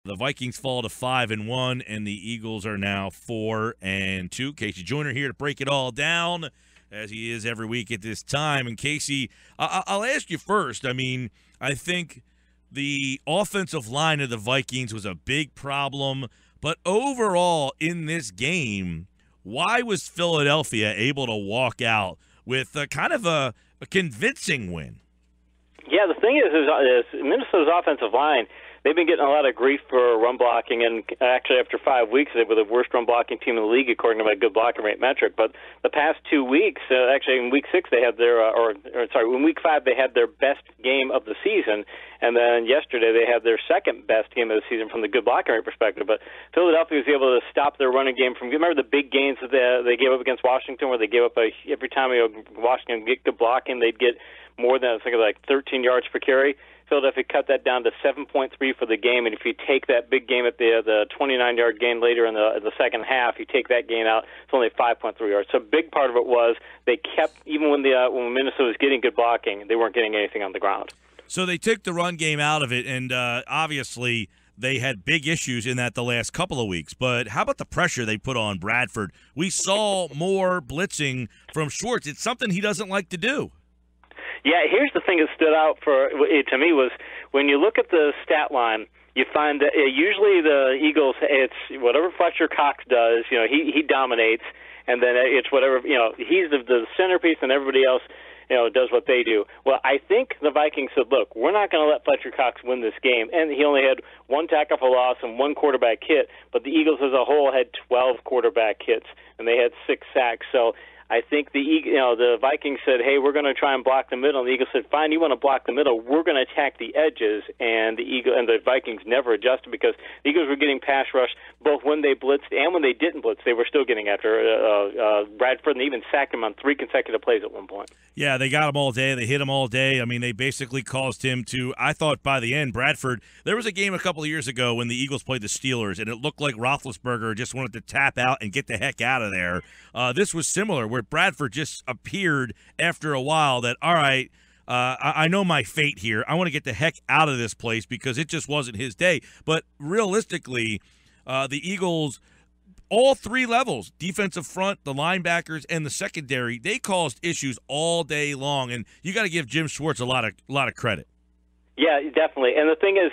The Vikings fall to 5-1, and the Eagles are now 4-2. KC Joyner here to break it all down, as he is every week at this time. And Casey, I'll ask you first. I mean, I think the offensive line of the Vikings was a big problem, but overall in this game, why was Philadelphia able to walk out with kind of a convincing win? Yeah, the thing is Minnesota's offensive line, they've been getting a lot of grief for run blocking, and actually after 5 weeks, they were the worst run blocking team in the league according to my good blocking rate metric. But the past 2 weeks, actually in week 6 they had their, in week 5 they had their best game of the season, and then yesterday they had their second best game of the season from the good blocking rate perspective. But Philadelphia was able to stop their running game from, remember the big gains that they gave up against Washington, where they gave up every time Washington get good blocking, they'd get more than, I think, like 13 yards per carry. Philadelphia cut that down to 7.3 for the game, and if you take that big game at the 29-yard gain later in the second half, you take that gain out, it's only 5.3 yards. So a big part of it was they kept, even when Minnesota was getting good blocking, they weren't getting anything on the ground. So they took the run game out of it, and obviously they had big issues in that the last couple of weeks. But how about the pressure they put on Bradford? We saw more blitzing from Schwartz. It's something he doesn't like to do. Yeah, here's the thing that stood out to me was when you look at the stat line, you find that usually the Eagles, it's whatever Fletcher Cox does, he dominates, and then it's whatever, he's the centerpiece and everybody else, does what they do. Well, I think the Vikings said, look, we're not going to let Fletcher Cox win this game, and he only had 1 tackle for loss and 1 quarterback hit, but the Eagles as a whole had 12 quarterback hits, and they had 6 sacks, so I think the Vikings said, hey, we're going to try and block the middle. And the Eagles said, fine, you want to block the middle, we're going to attack the edges. And the Vikings never adjusted because the Eagles were getting pass rush both when they blitzed and when they didn't blitz. They were still getting after Bradford, and they even sacked him on 3 consecutive plays at one point. Yeah, they got him all day. They hit him all day. I mean, they basically caused him to, I thought by the end, Bradford, there was a game a couple of years ago when the Eagles played the Steelers, and it looked like Roethlisberger just wanted to tap out and get the heck out of there. This was similar, where Bradford just appeared after a while that, all right, I know my fate here. I want to get the heck out of this place because it just wasn't his day. But realistically, the Eagles, all 3 levels, defensive front, the linebackers, and the secondary, they caused issues all day long. And you got to give Jim Schwartz a lot of credit. Yeah, definitely. And the thing is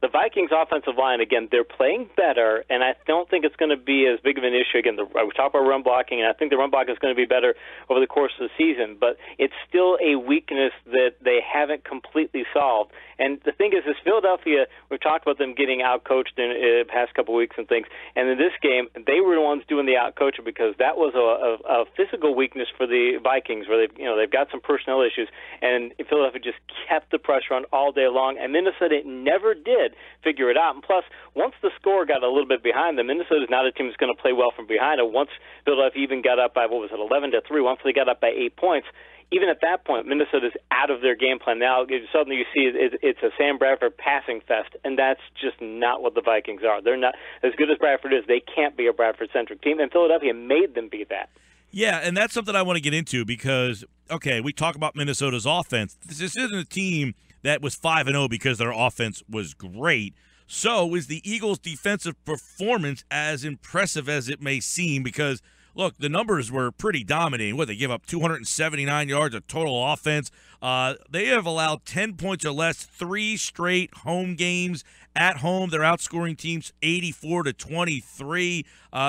the Vikings offensive line, again, they're playing better, and I don't think it's going to be as big of an issue. Again, we talk about run blocking, and I think the run block is going to be better over the course of the season, but it's still a weakness that they haven't completely solved. And the thing is Philadelphia, we've talked about them getting out-coached in the past couple of weeks and things, and in this game, they were the ones doing the out-coaching because that was a physical weakness for the Vikings, where they've got some personnel issues, and Philadelphia just kept the pressure on all day long, and Minnesota never did figure it out. And plus, once the score got a little bit behind them, Minnesota's not a team that's going to play well from behind. And once Philadelphia even got up by, 11-3, once they got up by 8 points, even at that point, Minnesota's out of their game plan. Now, suddenly you see it's a Sam Bradford passing fest, and that's just not what the Vikings are. They're not, as good as Bradford is, they can't be a Bradford-centric team, and Philadelphia made them be that. Yeah, and that's something I want to get into because, okay, we talk about Minnesota's offense. This isn't a team that was 5-0 because their offense was great. So is the Eagles' defensive performance as impressive as it may seem? Because, look, the numbers were pretty dominating. They give up 279 yards of total offense. They have allowed 10 points or less 3 straight home games. At home, they're outscoring teams 84-23.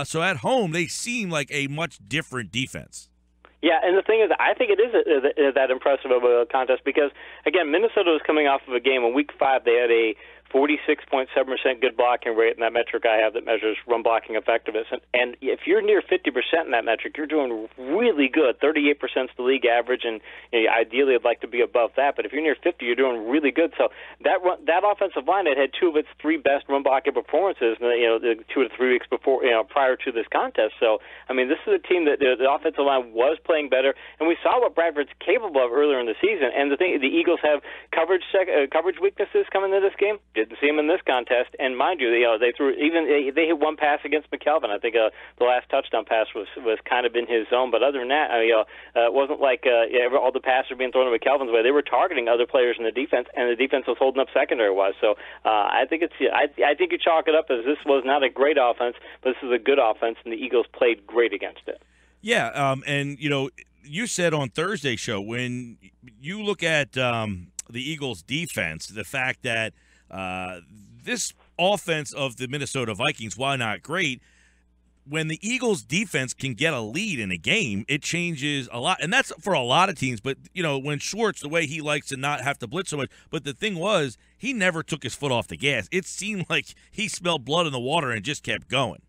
So at home, they seem like a much different defense. Yeah, and the thing is, I think it is that impressive of a contest because, again, Minnesota was coming off of a game in Week 5. They had a 46.7% good blocking rate in that metric I have that measures run blocking effectiveness. And if you're near 50% in that metric, you're doing really good. 38% is the league average, and ideally I'd like to be above that. But if you're near 50, you're doing really good. So that offensive line had 2 of its 3 best run blocking performances, the 2 to 3 weeks before, prior to this contest. So, I mean, this is a team that the offensive line was playing better, and we saw what Bradford's capable of earlier in the season. And the Eagles have coverage weaknesses coming into this game. Didn't see him in this contest. And mind you, they threw they hit one pass against McKelvin. I think the last touchdown pass was kind of in his zone. But other than that, it wasn't like all the passes were being thrown to McKelvin's way. They were targeting other players in the defense, and the defense was holding up secondary-wise. So I think I think you chalk it up as this was not a great offense, but this is a good offense, and the Eagles played great against it. Yeah, and you said on Thursday's show, when you look at the Eagles' defense, the fact that this offense of the Minnesota Vikings, while not great, when the Eagles' defense can get a lead in a game, it changes a lot. And that's for a lot of teams. But, when Schwartz, the way he likes to not have to blitz so much. But the thing was, he never took his foot off the gas. It seemed like he smelled blood in the water and just kept going.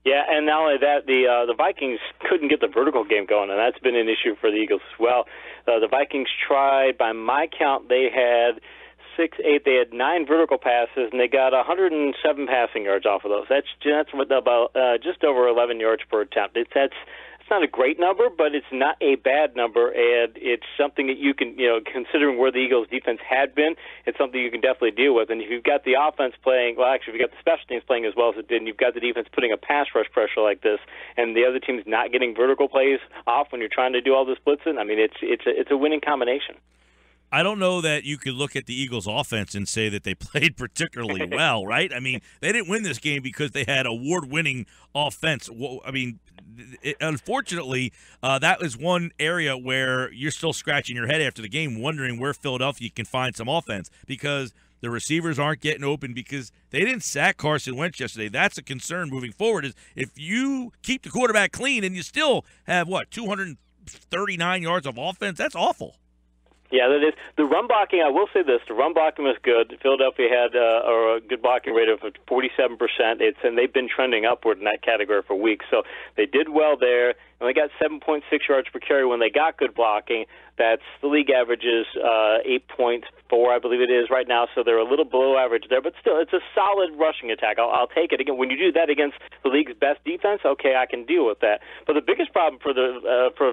Yeah, and not only that, the Vikings couldn't get the vertical game going, and that's been an issue for the Eagles as well. The Vikings tried, by my count, they had they had 9 vertical passes, and they got 107 passing yards off of those. That's about just over 11 yards per attempt. It's not a great number, but it's not a bad number, and it's something that you can, considering where the Eagles' defense had been, it's something you can definitely deal with. And if you've got the offense playing, well, actually, if you've got the special teams playing as well as it did, and you've got the defense putting a pass rush pressure like this, and the other team's not getting vertical plays off when you're trying to do all this blitzing, I mean, it's a winning combination. I don't know that you could look at the Eagles' offense and say that they played particularly well, right? I mean, they didn't win this game because they had award-winning offense. I mean, unfortunately, that is one area where you're still scratching your head after the game, wondering where Philadelphia can find some offense, because the receivers aren't getting open because they didn't sack Carson Wentz yesterday. That's a concern moving forward, is if you keep the quarterback clean and you still have, 239 yards of offense, that's awful. Yeah, that is. The run blocking, I will say this, the run blocking was good. Philadelphia had a good blocking rate of 47%, and they've been trending upward in that category for weeks. So they did well there, and they got 7.6 yards per carry when they got good blocking. That's the league averages 8.4, I believe it is right now, so they're a little below average there. But still, it's a solid rushing attack. I'll take it. Again, when you do that against the league's best defense, okay, I can deal with that. But the biggest problem for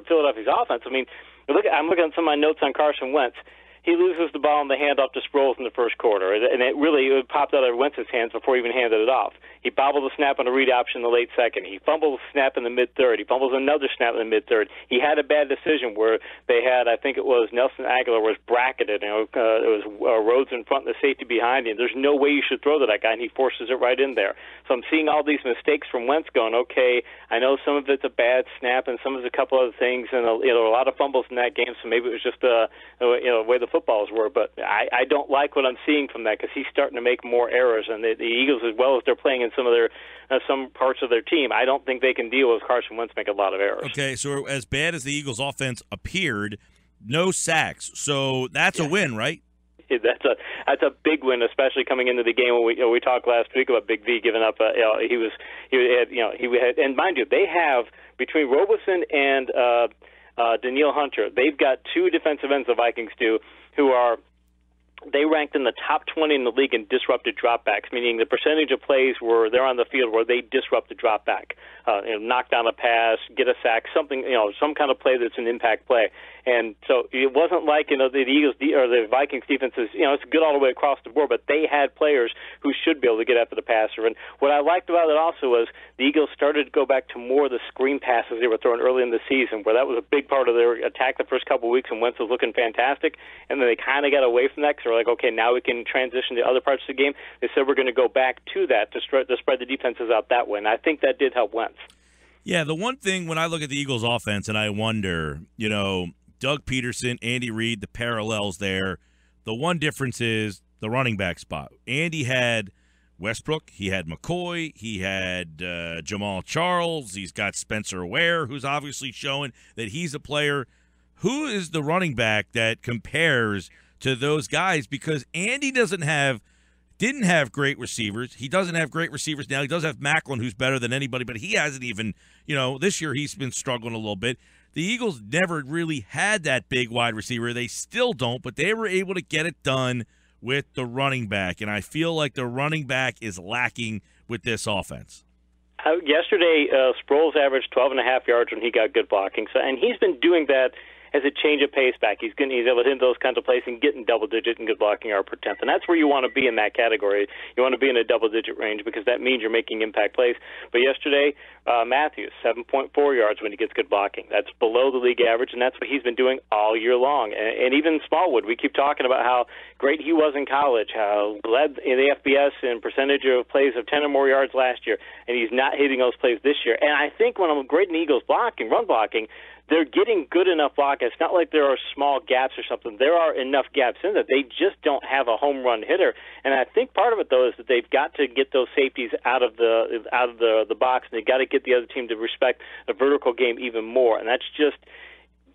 Philadelphia's offense, I mean, I'm looking at some of my notes on Carson Wentz. He loses the ball on the handoff to Sproles in the first quarter, and it popped out of Wentz's hands before he even handed it off. He bobbled the snap on a read option in the late second. He fumbles a snap in the mid-third. He fumbles another snap in the mid-third. He had a bad decision where they had, I think it was Nelson Aguilar was bracketed. It was Rhodes in front and the safety behind him. There's no way you should throw to that guy, and he forces it right in there. So I'm seeing all these mistakes from Wentz going, okay, I know some of it's a bad snap and some of it's a couple other things, and a lot of fumbles in that game, so maybe it was just the way the footballs were. But I don't like what I'm seeing from that, because he's starting to make more errors, and the Eagles, as well as they're playing in some parts of their team, I don't think they can deal with Carson Wentz make a lot of errors. Okay, so as bad as the Eagles' offense appeared, no sacks, so that's a win, right? That's a big win, especially coming into the game when we talked last week about Big V giving up. He had, and mind you, they have between Robeson and Danielle Hunter, they've got 2 defensive ends, the Vikings do, who are. They ranked in the top 20 in the league in disrupted dropbacks, meaning the percentage of plays where they're on the field where they disrupt the dropback, knock down a pass, get a sack, something, some kind of play that's an impact play. And so it wasn't like, the Eagles or the Vikings defense is, it's good all the way across the board, but they had players who should be able to get after the passer. And what I liked about it also was the Eagles started to go back to more of the screen passes they were throwing early in the season, where that was a big part of their attack the first couple of weeks, and Wentz was looking fantastic. And then they kind of got away from that because they're like, okay, now we can transition to other parts of the game. They said we're going to go back to that to spread the defenses out that way. And I think that did help Wentz. Yeah, the one thing when I look at the Eagles' offense and I wonder, Doug Peterson, Andy Reid, the parallels there. The one difference is the running back spot. Andy had Westbrook, he had McCoy, he had Jamal Charles, he's got Spencer Ware, who's obviously showing that he's a player. Who is the running back that compares to those guys? Because Andy didn't have great receivers. He doesn't have great receivers now. He does have Macklin, who's better than anybody, but he hasn't even, this year he's been struggling a little bit. The Eagles never really had that big wide receiver. They still don't, but they were able to get it done with the running back, and I feel like the running back is lacking with this offense. Yesterday, Sproles averaged 12.5 yards when he got good blocking, and he's been doing that has a change of pace back. He's able to hit those kinds of plays and getting double-digit and good blocking yard per 10th. And that's where you want to be in that category. You want to be in a double-digit range because that means you're making impact plays. But yesterday, Matthews, 7.4 yards when he gets good blocking. That's below the league average, and that's what he's been doing all year long. And even Smallwood, we keep talking about how great he was in college, how led in the FBS in percentage of plays of 10 or more yards last year, and he's not hitting those plays this year. And I think when I'm grading Eagles blocking, run blocking, they're getting good enough block. It's not like there are small gaps or something. There are enough gaps in that they just don't have a home run hitter. And I think part of it, though, is that they've got to get those safeties out of the box, and they've got to get the other team to respect the vertical game even more. And that's just,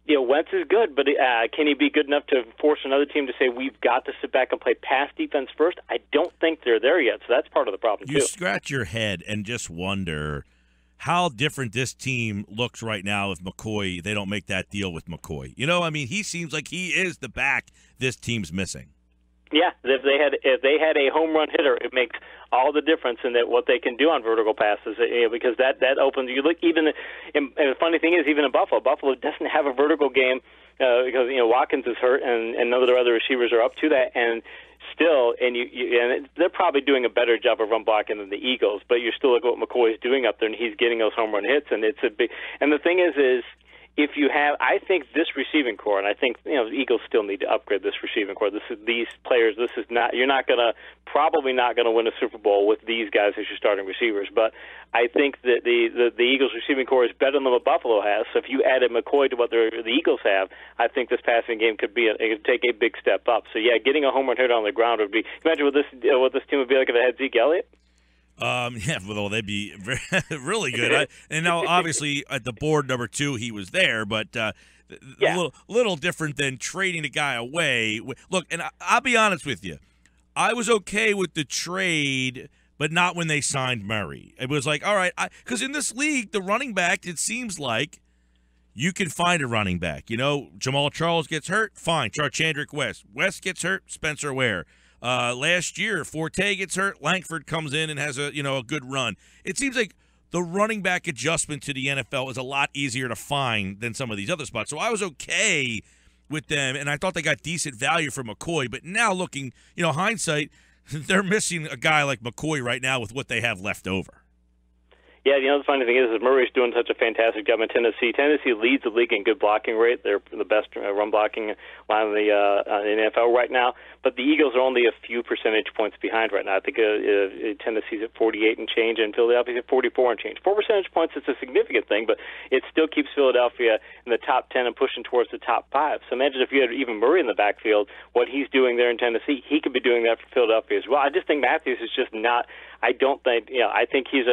Wentz is good, but can he be good enough to force another team to say, we've got to sit back and play pass defense first? I don't think they're there yet, so that's part of the problem, too. You scratch your head and just wonder how different this team looks right now if they don't make that deal with McCoy. He seems like he is the back this team's missing. Yeah, if they had a home run hitter, it makes all the difference in what they can do on vertical passes. Because that opens. You look and the funny thing is, even in Buffalo doesn't have a vertical game because Watkins is hurt and none of their other receivers are up to that. And still, and they're probably doing a better job of run blocking than the Eagles. But you still look at what McCoy is doing up there, and he's getting those home run hits. And it's a big. And the thing is. If you have, I think this receiving core, and I think the Eagles still need to upgrade this receiving core. These players. This is not. You're probably not gonna win a Super Bowl with these guys as your starting receivers. But I think that the Eagles receiving core is better than what Buffalo has. So if you added McCoy to what the Eagles have, I think this passing game could take a big step up. So yeah, getting a home run hit on the ground would be. Imagine what this team would be like if it had Zeke Elliott. They'd be really good. And now, obviously, at the board number 2, he was there, but a little different than trading a guy away. Look, and I'll be honest with you, I was okay with the trade, but not when they signed Murray. It was like, all right, because in this league, the running back, it seems like you can find a running back. Jamal Charles gets hurt, fine. Charchandrick West. West gets hurt, Spencer Ware. Last year, Forte gets hurt. Langford comes in and has a good run. It seems like the running back adjustment to the NFL is a lot easier to find than some of these other spots. So I was okay with them, and I thought they got decent value for McCoy. But now looking, hindsight, they're missing a guy like McCoy right now with what they have left over. Yeah, the funny thing is Murray's doing such a fantastic job in Tennessee. Tennessee leads the league in good blocking rate. They're the best run blocking line in the NFL right now. But the Eagles are only a few percentage points behind right now. I think Tennessee's at 48 and change, and Philadelphia's at 44 and change. 4 percentage points is a significant thing, but it still keeps Philadelphia in the top 10 and pushing towards the top 5. So imagine if you had even Murray in the backfield, what he's doing there in Tennessee, he could be doing that for Philadelphia as well. I just think Matthews is just not. I don't think. I think he's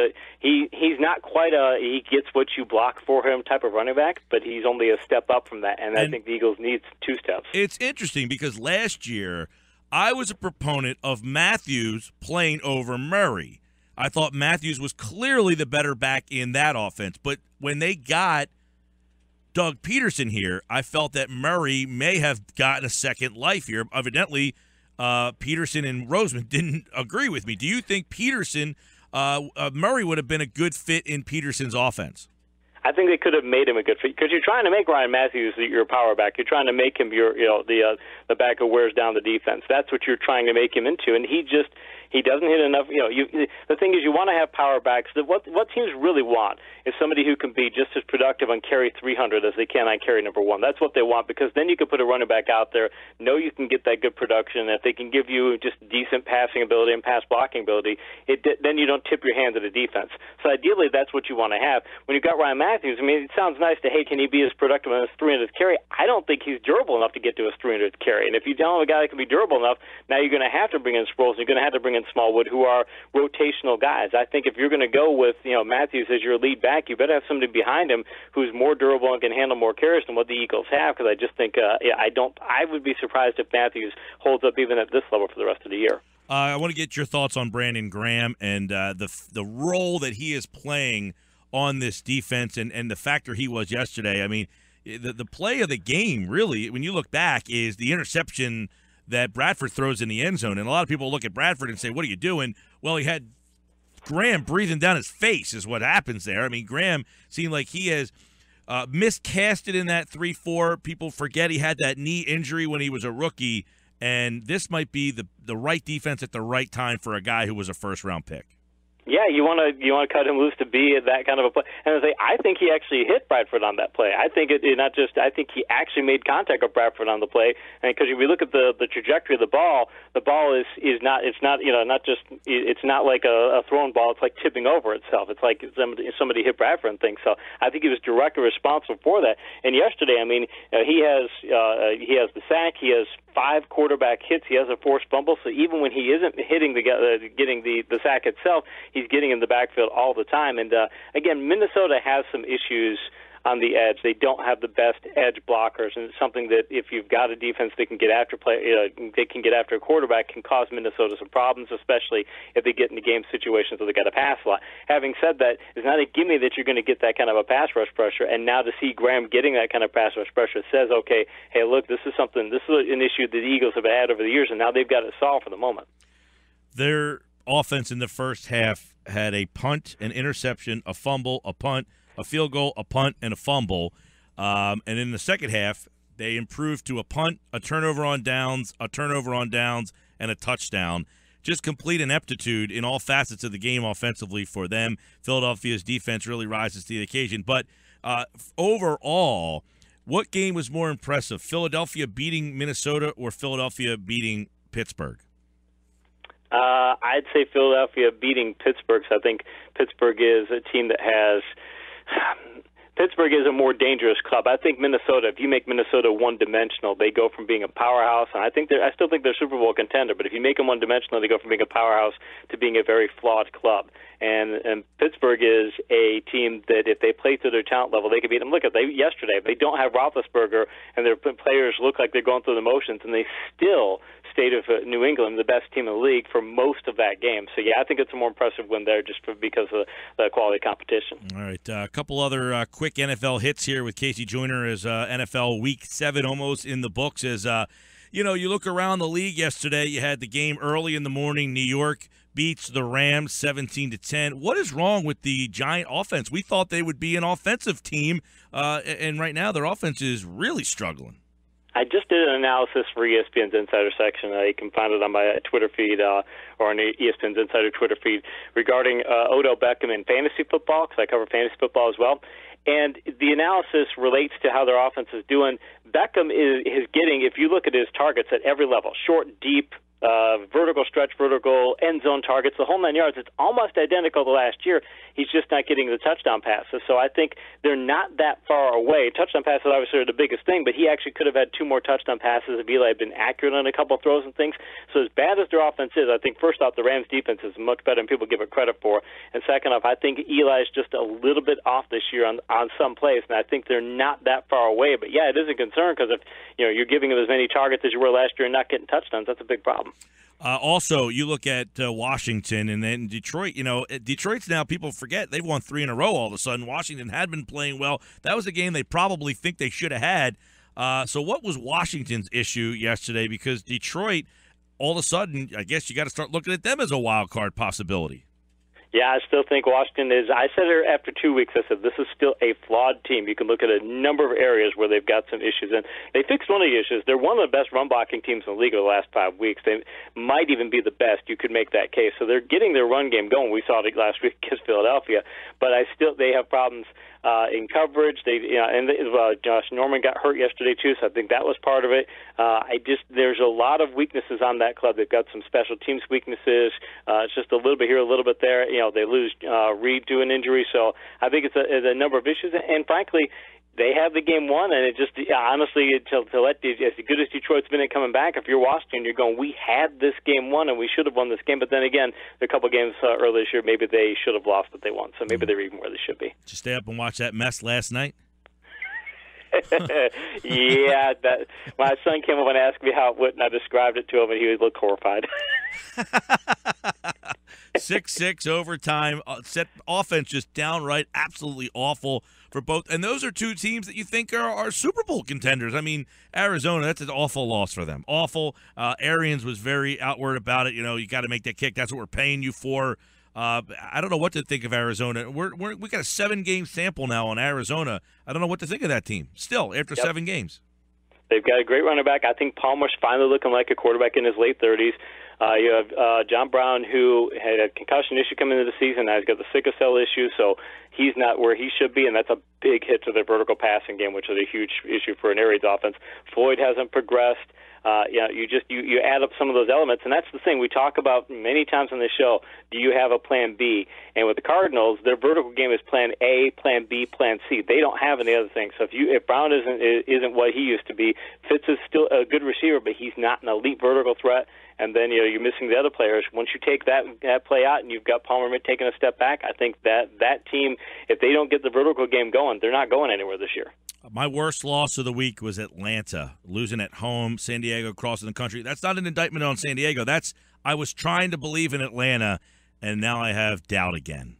not quite he gets what you block for him type of running back, but he's only a step up from that, and I think the Eagles need 2 steps. It's interesting because last year I was a proponent of Matthews playing over Murray. I thought Matthews was clearly the better back in that offense, but when they got Doug Peterson here, I felt that Murray may have gotten a second life here. Evidently, Peterson and Roseman didn't agree with me. Do you think Murray would have been a good fit in Peterson's offense? I think they could have made him a good fit because you're trying to make Ryan Matthews your power back. You're trying to make him the back who wears down the defense. That's what you're trying to make him into, and he doesn't hit enough. The thing is, you want to have power backs. What teams really want is somebody who can be just as productive on carry 300 as they can on carry number 1. That's what they want because then you can put a running back out there, know you can get that good production. If they can give you just decent passing ability and pass blocking ability, then you don't tip your hand to the defense. So ideally, that's what you want to have. When you've got Ryan Matthews, it sounds nice to, hey, can he be as productive on his 300th carry? I don't think he's durable enough to get to his 300th carry. And if you don't have a guy that can be durable enough, now you're going to have to bring in Sproles. You're going to have to bring in Smallwood, who are rotational guys. I think if you're going to go with Matthews as your lead back, you better have somebody behind him who's more durable and can handle more carries than what the Eagles have. Because I just think I would be surprised if Matthews holds up even at this level for the rest of the year. I want to get your thoughts on Brandon Graham and the role that he is playing on this defense and the factor he was yesterday. I mean, the play of the game, really, when you look back, is the interception that Bradford throws in the end zone. And a lot of people look at Bradford and say, what are you doing? Well, he had Graham breathing down his face is what happens there. I mean, Graham seemed like he has miscasted in that 3-4. People forget he had that knee injury when he was a rookie, and this might be the right defense at the right time for a guy who was a first-round pick. Yeah, you want to cut him loose to be that kind of a play. And I think he actually hit Bradford on that play. I think I think he actually made contact with Bradford on the play. And because if we look at the trajectory of the ball is not it's not like a thrown ball. It's like tipping over itself. It's like somebody hit Bradford and things. So I think he was directly responsible for that. And yesterday, I mean, he has the sack. He has 5 quarterback hits. He has a forced fumble. So even when he isn't hitting getting the sack itself, he's getting in the backfield all the time. And again, Minnesota has some issues on the edge. They don't have the best edge blockers, and it's something that if you've got a defense that can get after they can get after a quarterback, can cause Minnesota some problems, especially if they get into game situations where they got to pass a lot. Having said that, it's not a gimme that you're going to get that kind of a pass rush pressure, and now to see Graham getting that kind of pass rush pressure says, okay, hey, look, this is an issue that the Eagles have had over the years, and now they've got it solved for the moment. Their offense in the first half had a punt, an interception, a fumble, a punt, a field goal, a punt, and a fumble. And in the second half, they improved to a punt, a turnover on downs, and a touchdown. Just complete ineptitude in all facets of the game offensively for them. Philadelphia's defense really rises to the occasion. But overall, what game was more impressive, Philadelphia beating Minnesota or Philadelphia beating Pittsburgh? I'd say Philadelphia beating Pittsburgh. So I think Pittsburgh is a team that has Pittsburgh is a more dangerous club. I think Minnesota, if you make Minnesota one-dimensional, they go from being a powerhouse, and I still think they're a Super Bowl contender, but if you make them one-dimensional, they go from being a powerhouse to being a very flawed club. And Pittsburgh is a team that if they play to their talent level, they could beat them. Look at yesterday. They don't have Roethlisberger, and their players look like they're going through the motions, and they still stayed with New England, the best team in the league, for most of that game. So, yeah, I think it's a more impressive win there just because of the quality competition. All right, a couple other quick NFL hits here with KC Joyner as NFL Week 7 almost in the books. As you look around the league yesterday, you had the game early in the morning. New York beats the Rams 17-10. What is wrong with the Giant offense? We thought they would be an offensive team, and right now their offense is really struggling. I just did an analysis for ESPN's Insider section. You can find it on my Twitter feed or on ESPN's Insider Twitter feed regarding Odell Beckham in fantasy football, because I cover fantasy football as well. And the analysis relates to how their offense is doing. Beckham is getting, if you look at his targets at every level, short, deep, vertical stretch, vertical, end zone targets, the whole 9 yards, it's almost identical to last year. He's just not getting the touchdown passes. So I think they're not that far away. Touchdown passes obviously are the biggest thing, but he actually could have had 2 more touchdown passes if Eli had been accurate on a couple of throws and things. So as bad as their offense is, I think first off, the Rams defense is much better than people give it credit for. And second off, I think Eli's just a little bit off this year on some plays, and I think they're not that far away. But yeah, it is a concern because if you're giving them as many targets as you were last year and not getting touchdowns, that's a big problem. Also, you look at Washington and then Detroit. Detroit's now, people forget, they've won 3 in a row all of a sudden. Washington had been playing well. That was a game they probably think they should have had. So what was Washington's issue yesterday? Because Detroit, all of a sudden, I guess you got to start looking at them as a wild card possibility. Yeah, I still think Washington is. I said it after 2 weeks. I said this is still a flawed team. You can look at a number of areas where they've got some issues, and they fixed one of the issues. They're one of the best run blocking teams in the league over the last 5 weeks. They might even be the best. You could make that case. So they're getting their run game going. We saw it last week against Philadelphia, but they have problems in coverage. Josh Norman got hurt yesterday too, so I think that was part of it. There's a lot of weaknesses on that club. They've got some special teams weaknesses. It's just a little bit here, a little bit there. They lose Reed to an injury, so I think it's a number of issues. And frankly, they have the game won, and it just honestly, as good as Detroit's been at coming back, if you're Washington, you're going, we had this game won, and we should have won this game. But then again, there are a couple of games earlier this year, maybe they should have lost, but they won. So maybe they're even where they should be. Did you stay up and watch that mess last night? Yeah, my son came up and asked me how it went, and I described it to him, and he looked horrified. 6-6 overtime. Set offense just downright absolutely awful for both. And those are two teams that you think are Super Bowl contenders. I mean, Arizona, that's an awful loss for them. Awful. Arians was very outward about it. You got to make that kick. That's what we're paying you for. I don't know what to think of Arizona. We got a 7-game sample now on Arizona. I don't know what to think of that team still after 7 games. They've got a great running back. I think Palmer's finally looking like a quarterback in his late 30s. You have John Brown, who had a concussion issue coming into the season. Now he's got the sickle cell issue, so he's not where he should be, and that's a big hit to their vertical passing game, which is a huge issue for an Air Raid's offense. Floyd hasn't progressed. You add up some of those elements, and that's the thing we talk about many times on this show. Do you have a plan B? And with the Cardinals, their vertical game is plan A, plan B, plan C. They don't have any other things. So if Brown isn't what he used to be, Fitz is still a good receiver, but he's not an elite vertical threat. And then you're missing the other players. Once you take that play out, and you've got Palmer taking a step back, I think that team, if they don't get the vertical game going, they're not going anywhere this year. My worst loss of the week was Atlanta, losing at home, San Diego crossing the country. That's not an indictment on San Diego. I was trying to believe in Atlanta, and now I have doubt again.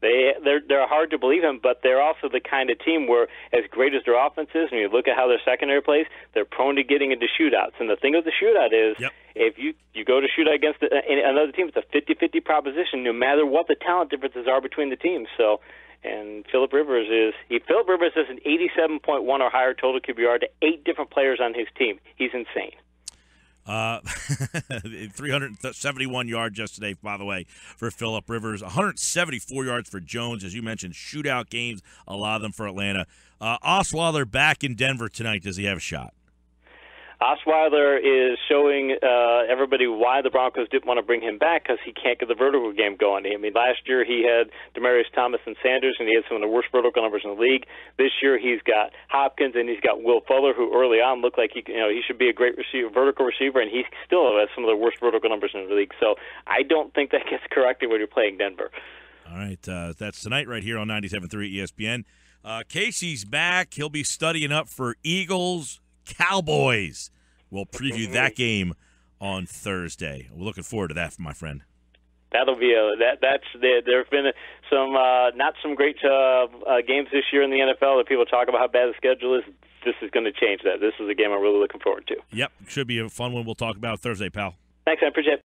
They're hard to believe in, but they're also the kind of team where, as great as their offense is, and you look at how their secondary plays, they're prone to getting into shootouts. And the thing with the shootout is, if you go to shootout against another team, it's a 50-50 proposition, no matter what the talent differences are between the teams. So, and Phillip Rivers has an 87.1 or higher total QBR to 8 different players on his team. He's insane. 371 yards yesterday, by the way, for Phillip Rivers. 174 yards for Jones, as you mentioned. Shootout games, a lot of them for Atlanta. Osweiler back in Denver tonight. Does he have a shot? Osweiler is showing everybody why the Broncos didn't want to bring him back, because he can't get the vertical game going. I mean, last year he had Demaryius Thomas and Sanders, and he had some of the worst vertical numbers in the league. This year he's got Hopkins and he's got Will Fuller, who early on looked like he should be a great vertical receiver, and he still has some of the worst vertical numbers in the league. So I don't think that gets corrected when you're playing Denver. All right, that's tonight right here on 97.3 ESPN. Casey's back. He'll be studying up for Eagles Cowboys. We'll preview that game on Thursday. We're looking forward to that, my friend. That'll be there have been some not some great games this year in the NFL that people talk about how bad the schedule is. This is going to change that. This is a game I'm really looking forward to. Yep, should be a fun one. We'll talk about Thursday, pal. Thanks, I appreciate it.